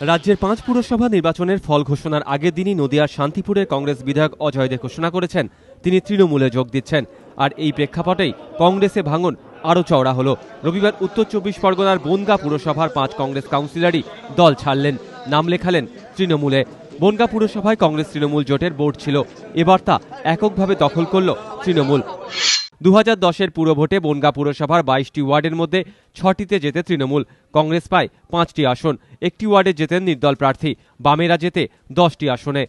রাজ্যের ৫ পুরসভা নির্বাচনের ফল ঘোষণার আগের দিনই নদিয়ার শান্তিপুরের কংগ্রেস বিধায়ক অজয় দে ঘোষণা করেছেন তিনি তৃণমূলে যোগ দিচ্ছেন। আর এই প্রেক্ষাপটেই কংগ্রেসে ভাঙন আরও চওড়া হলো। রবিবার উত্তর ২৪ পরগনার বনগাঁ পুরসভার ৫ কংগ্রেস কাউন্সিলরই দল ছাড়লেন, নাম লেখালেন তৃণমূলে। বনগাঁ পুরসভায় কংগ্রেস তৃণমূল জোটের বোর্ড ছিল, এবার তা এককভাবে দখল করল তৃণমূল। ২০১০-এর পুরভোটে বনগাঁ পুরসভার ২২টি ওয়ার্ডের মধ্যে ৬টিতে জেতে তৃণমূল। কংগ্রেস পায় ৫টি আসন, একটি ওয়ার্ডে জেতেন নির্দল প্রার্থী, বামেরা জেতে 10টি আসনে।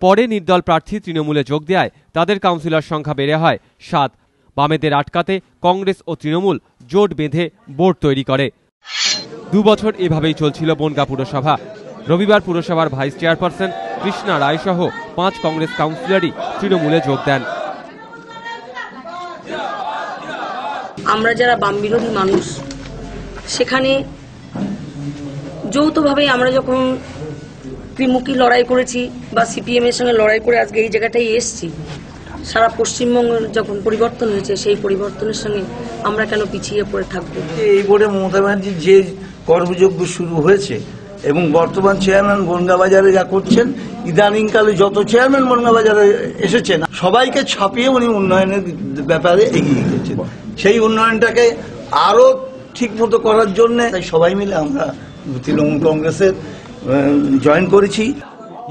পরে নির্দল প্রার্থী তৃণমূলে যোগ দেওয়ায় তাদের কাউন্সিলর সংখ্যা বেড়ে হয় ৭। বামেদের আটকাতে কংগ্রেস ও তৃণমূল জোট বেঁধে বোর্ড তৈরি করে। ২ বছর এভাবেই চলছিল বনগাঁ পুরসভা। রবিবার পুরসভার ভাইস চেয়ারপারসন কৃষ্ণা রায় সহ ৫ কংগ্রেস কাউন্সিলরই তৃণমূলে যোগ দেন। আমরা যারা বাম বিরোধী মানুষ, সেখানে যৌথভাবে আমরা যখন ত্রিমুখী লড়াই করেছি বা সিপিএম এর সঙ্গে লড়াই করে আজকে এই জায়গাটায় এসেছি, সারা পশ্চিমবঙ্গের যখন পরিবর্তন হয়েছে সেই পরিবর্তনের সঙ্গে আমরা কেন পিছিয়ে পড়ে থাকবো? এই বোর্ডে মমতা ব্যানার্জির যে কর্মযজ্ঞ শুরু হয়েছে এবং বর্তমান চেয়ারম্যান বনগাঁ বাজারে যা করছেন, ইদানিংকালে যত চেয়ারম্যান বনগাঁ বাজারে এসেছেন সবাইকে ছাপিয়ে উনি উন্নয়নের ব্যাপারে এগিয়ে গেছেন। সেই উন্নয়নটাকে আরো ঠিক মতো করার জন্য তাই সবাই মিলে আমরা তৃণমূল কংগ্রেসের জয়েন করেছি।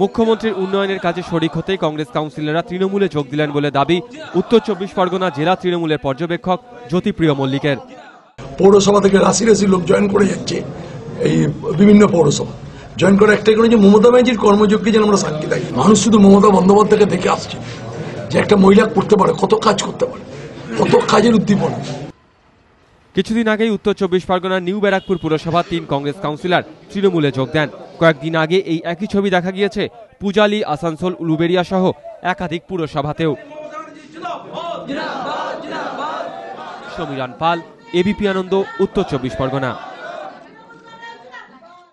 মুখ্যমন্ত্রীর উন্নয়নের কাজে শরিক হতেই কংগ্রেস কাউন্সিলররা তৃণমূলে যোগ দিলেন বলে দাবি উত্তর ২৪ পরগনা জেলা তৃণমূলের পর্যবেক্ষক জ্যোতিপ্রিয় মল্লিকের। পৌরসভা থেকে রাশি রাশি লোক জয়েন করে যাচ্ছে, এই বিভিন্ন পৌরসভা জয়েন করে একটাই করে যে মমতা ব্যানার্জির কর্মযজ্ঞে যেন আমরা সাক্ষী থাকি। মানুষ শুধু মমতা বন্দ্যোপাধ্যায়কে দেখে আসছে যে একটা মহিলা করতে পারে, কত কাজ করতে পারে, কত কাজের উদ্দীপনা। কিছুদিন আগেই উত্তর ২৪ পরগনার নিউ ব্যারাকপুর পুরসভার ৩ কংগ্রেস কাউন্সিলর তৃণমূলে যোগ দেন। কয়েকদিন আগে এই একই ছবি দেখা গিয়েছে পূজালি, আসানসোল, উলুবেড়িয়া সহ একাধিক পুরসভাতেও। সমীরণ পাল, এবিপি আনন্দ, উত্তর ২৪ পরগনা।